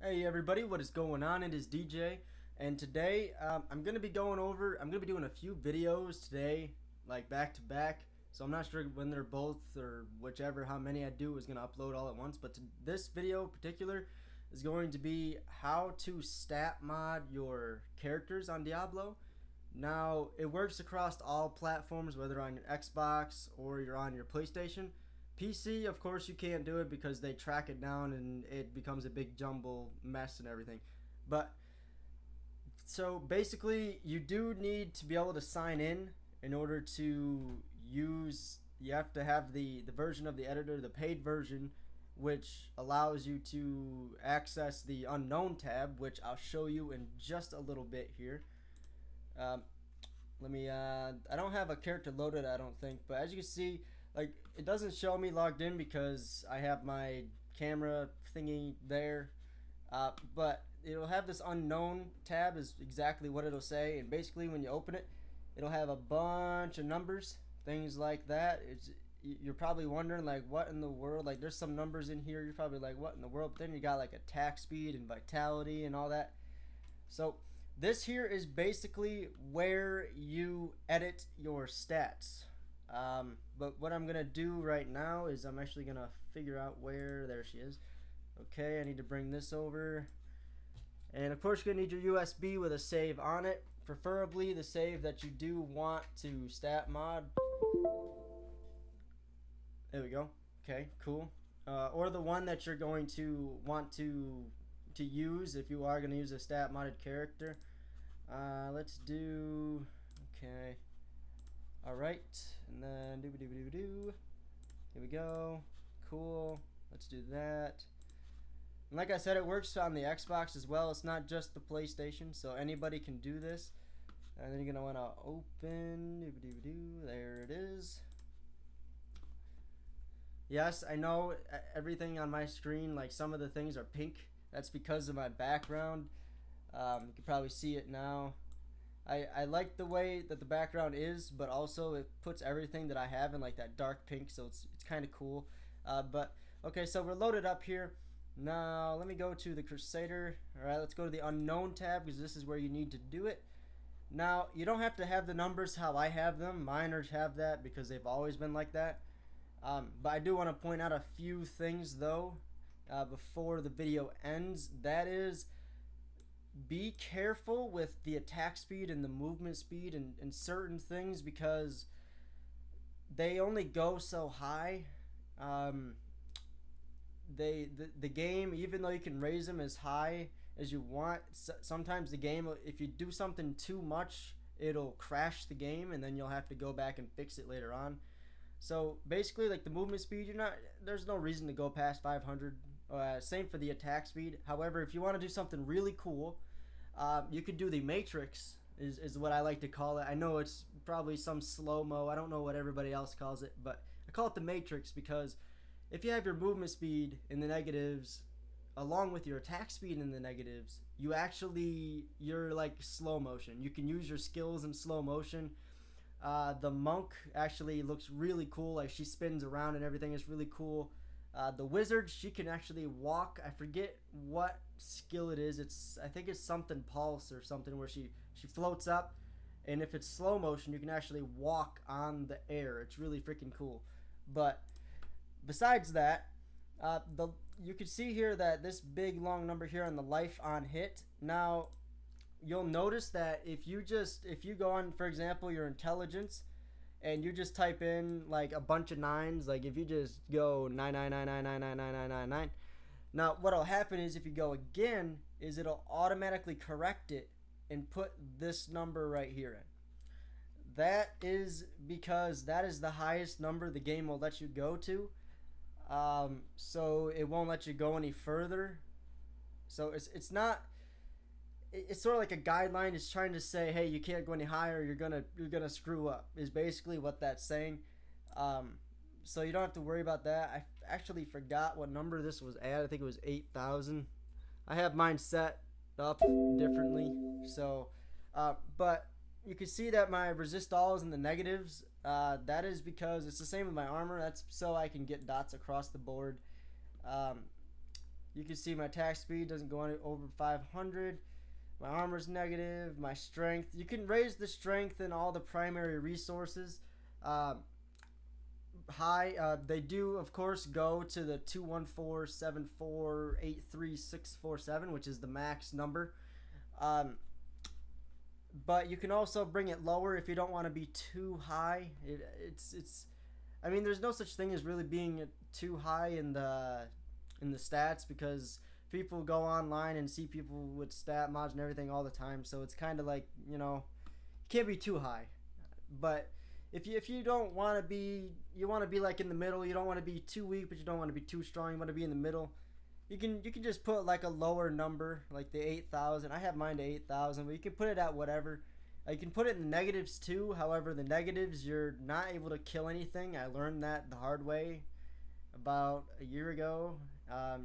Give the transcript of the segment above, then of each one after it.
Hey everybody, what is going on? It is DJ, and today I'm gonna be doing a few videos today, like back to back. So I'm not sure when they're both or whichever, how many I do is gonna upload all at once. But this video in particular is going to be how to stat mod your characters on Diablo. Now it works across all platforms, whether on your Xbox or you're on your PlayStation. PC, of course, you can't do it because they track it down and it becomes a big jumble mess and everything. But so basically, you do need to be able to sign in order to use. You have to have the version of the editor, the paid version, which allows you to access the unknown tab, which I'll show you in just a little bit here. Um, Let me. I don't have a character loaded, I don't think, but as you can see, like it doesn't show me logged in because I have my camera thingy there. But it'll have this unknown tab is exactly what it'll say, and basically when you open it, it'll have a bunch of numbers, things like that. You're probably wondering like what in the world, like there's some numbers in here. You're probably like what in the world, but then you got like attack speed and vitality and all that. So this here is basically where you edit your stats. But what I'm gonna do right now is I'm actually gonna figure out where. There she is. Okay, I need to bring this over, and of course you're gonna need your USB with a save on it, preferably the save that you do want to stat mod. There we go. Okay, cool. Or the one that you're going to want to use if you are going to use a stat modded character. Let's do. Okay. All right, and then do. Here we go. Cool. Let's do that. And like I said, it works on the Xbox as well. It's not just the PlayStation, so anybody can do this. And then you're gonna want to open. There it is. Yes, I know everything on my screen, like some of the things are pink. That's because of my background. You can probably see it now. I like the way that the background is, but also it puts everything that I have in like that dark pink, so it's kind of cool. But okay, so we're loaded up here. Now let me go to the Crusader. All right, let's go to the unknown tab because this is where you need to do it. Now you don't have to have the numbers how I have them. Miners have that because they've always been like that. But I do want to point out a few things though before the video ends. That is, be careful with the attack speed and the movement speed and certain things because they only go so high. The game, even though you can raise them as high as you want, sometimes the game, if you do something too much, it'll crash the game and then you'll have to go back and fix it later on. So basically, like the movement speed, there's no reason to go past 500. Same for the attack speed. However, if you want to do something really cool, you could do the Matrix, is what I like to call it. I know it's probably some slow-mo. I don't know what everybody else calls it, but I call it the Matrix because if you have your movement speed in the negatives along with your attack speed in the negatives, you're like slow motion. You can use your skills in slow motion. The monk actually looks really cool. Like she spins around and everything is really cool. The wizard, she can actually walk. I forget what skill it is. I think it's something pulse or something where she floats up, and if it's slow motion, you can actually walk on the air. It's really freaking cool. But besides that, you can see here that this big long number here on the life on hit. Now you'll notice that if you go on, for example, your intelligence, and you just type in like a bunch of nines, like if you just go 99999999999, now what'll happen is if you go again, is it'll automatically correct it and put this number right here in. That is because that is the highest number the game will let you go to. So it won't let you go any further. So it's not. It's sort of like a guideline. It's trying to say, hey, you can't go any higher. You're gonna screw up. Is basically what that's saying. So you don't have to worry about that. I actually forgot what number this was at. I think it was 8,000. I have mine set up differently. So, but you can see that my resist all is in the negatives. That is because it's the same with my armor. That's so I can get dots across the board. You can see my attack speed doesn't go any over 500. My armor's negative. My strength. You can raise the strength and all the primary resources. High. They do, of course, go to the 214748367, which is the max number. But you can also bring it lower if you don't want to be too high. It's. I mean, there's no such thing as really being too high in the stats, because people go online and see people with stat mods and everything all the time. So it's kind of like, you can't be too high. But if you don't want to be, you want to be like in the middle. You don't want to be too weak, but you don't want to be too strong. You want to be in the middle. You can just put like a lower number, like the 8,000. I have mine to 8,000, but you can put it at whatever. You can put it in the negatives too. However, the negatives, you're not able to kill anything. I learned that the hard way about a year ago.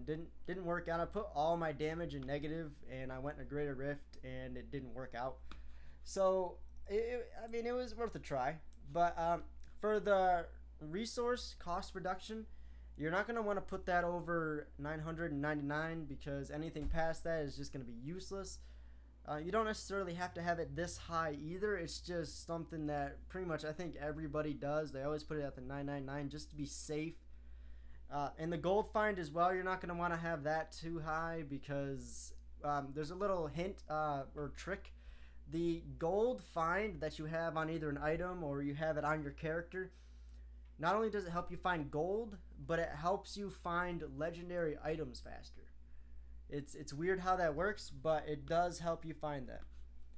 Didn't work out. I put all my damage in negative, and I went in a greater rift, and it didn't work out. So I mean, it was worth a try. But for the resource cost reduction, you're not going to want to put that over 999, because anything past that is just going to be useless. You don't necessarily have to have it this high either. It's just something that pretty much I think everybody does. They always put it at the 999 just to be safe. And the gold find as well, you're not going to want to have that too high, because there's a little hint or trick. The gold find that you have on either an item or you have it on your character, not only does it help you find gold, but it helps you find legendary items faster. It's weird how that works, but it does help you find that.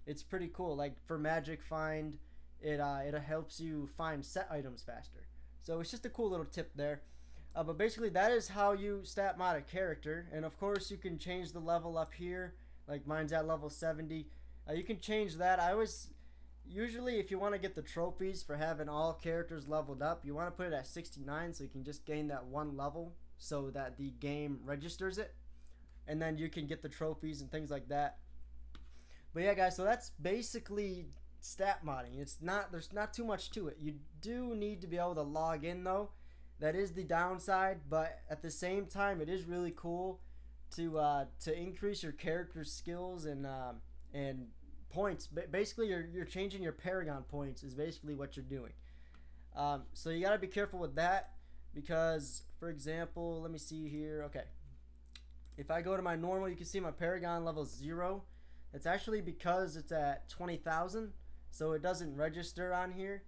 It's pretty cool. Like for magic find, it helps you find set items faster. So it's just a cool little tip there. But basically that is how you stat mod a character. And of course you can change the level up here. Like mine's at level 70. You can change that. Usually if you want to get the trophies for having all characters leveled up, you want to put it at 69 so you can just gain that one level so that the game registers it. And then you can get the trophies and things like that. But yeah, guys, so that's basically stat modding. There's not too much to it. You do need to be able to log in though. That is the downside, but at the same time, it is really cool to increase your character's skills and points. Basically, you're changing your Paragon points is basically what you're doing. So you gotta be careful with that, because, for example, let me see here. Okay, if I go to my normal, you can see my Paragon level 0. It's actually because it's at 20,000, so it doesn't register on here.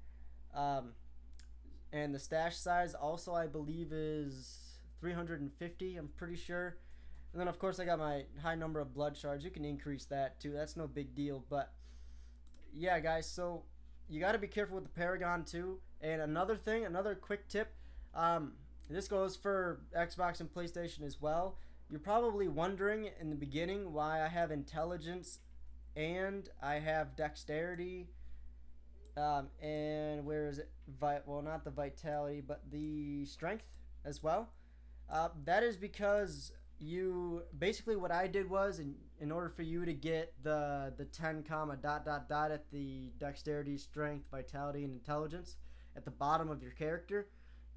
And the stash size also, I believe, is 350. I'm pretty sure. And then, of course, I got my high number of blood shards. You can increase that, too. That's no big deal. But, yeah, guys, so you got to be careful with the Paragon, too. And another thing, another quick tip, this goes for Xbox and PlayStation as well. You're probably wondering in the beginning why I have intelligence and I have dexterity. And where is it? Well, not the vitality, but the strength as well. That is because basically what I did was in order for you to get the 10 comma ... at the dexterity, strength, vitality, and intelligence at the bottom of your character,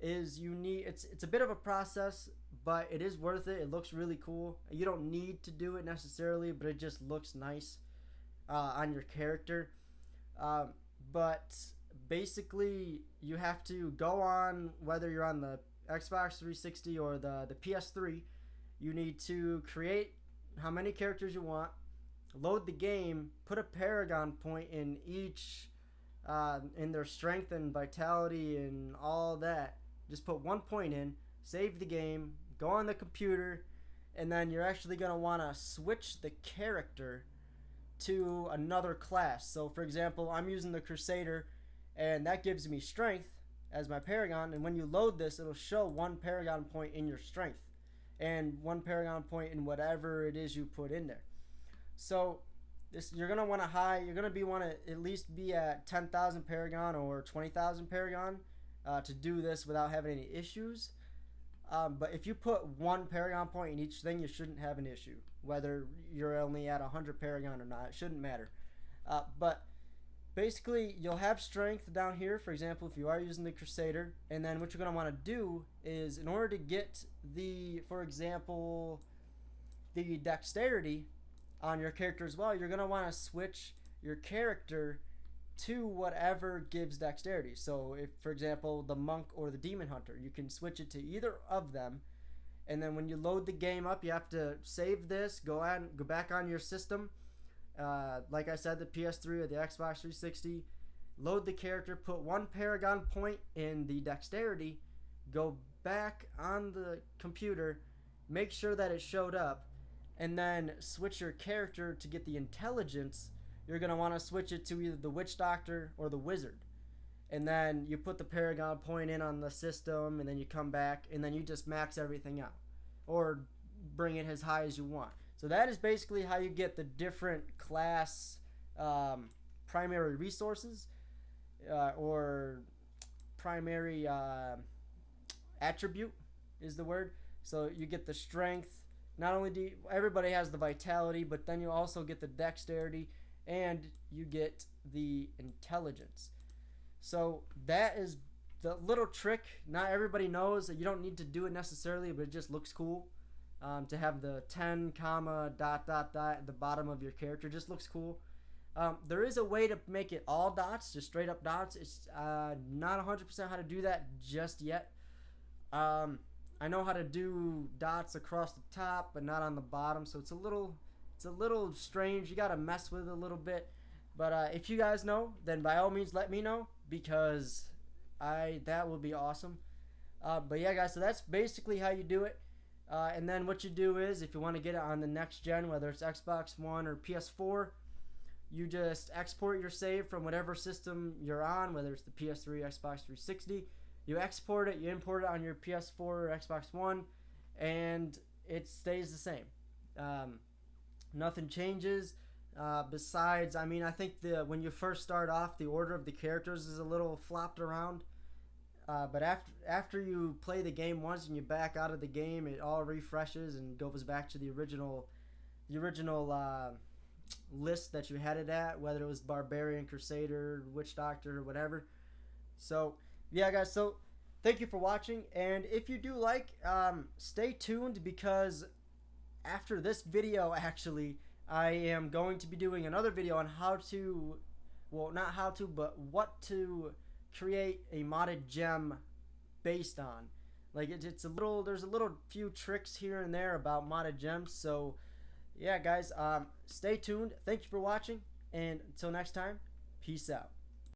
is it's a bit of a process, but it is worth it. It looks really cool. You don't need to do it necessarily, but it just looks nice on your character. But basically you have to go on, whether you're on the Xbox 360 or the PS3, you need to create how many characters you want, load the game, put a Paragon point in each, in their strength and vitality and all that. Just put 1 point in, save the game, go on the computer, and then you're actually going to want to switch the character to another class. So for example, I'm using the Crusader, and that gives me strength as my Paragon, and when you load this, it'll show 1 Paragon point in your strength and 1 Paragon point in whatever it is you put in there. So you're gonna want to at least be at 10,000 Paragon or 20,000 Paragon to do this without having any issues. But if you put 1 Paragon point in each thing, you shouldn't have an issue. Whether you're only at 100 Paragon or not, it shouldn't matter. But basically, you'll have strength down here, for example, if you are using the Crusader. And then what you're going to want to do is, in order to get for example, the dexterity on your character as well, you're going to want to switch your character to whatever gives dexterity. So if, for example, the monk or the demon hunter, you can switch it to either of them. And then when you load the game up, you have to save this, go back on your system. Like I said, the PS3 or the Xbox 360, load the character, put 1 paragon point in the dexterity, go back on the computer, make sure that it showed up, and then switch your character to get the intelligence. You're going to want to switch it to either the witch doctor or the wizard. And then you put the paragon point in on the system, and then you come back, and then you just max everything out or bring it as high as you want. So that is basically how you get the different class primary resources or primary attribute is the word. So you get the strength. Not only do everybody has the vitality, but then you also get the dexterity and you get the intelligence. So that is the little trick. Not everybody knows that you don't need to do it necessarily, but it just looks cool. To have the 10, comma, dot, dot, dot at the bottom of your character just looks cool. There is a way to make it all dots, just straight up dots. It's not 100% how to do that just yet. I know how to do dots across the top, but not on the bottom, so it's a little strange. You gotta mess with it a little bit. But if you guys know, then by all means let me know, because that will be awesome. But yeah, guys, so that's basically how you do it. And then what you do is, if you want to get it on the next gen, whether it's Xbox One or PS4, you just export your save from whatever system you're on, whether it's the PS3, Xbox 360. You export it, you import it on your PS4 or Xbox One, and it stays the same. Nothing changes. Besides, I mean, I think when you first start off, the order of the characters is a little flopped around. But after you play the game once and you back out of the game, it all refreshes and goes back to the original list that you had it at, whether it was Barbarian, Crusader, Witch Doctor, or whatever. So yeah, guys, so thank you for watching, and if you do like, stay tuned, because after this video, actually, I am going to be doing another video on how to, well, not how to, but what to create a modded gem based on. Like, there's a little few tricks here and there about modded gems. So yeah, guys, stay tuned. Thank you for watching, and until next time, peace out.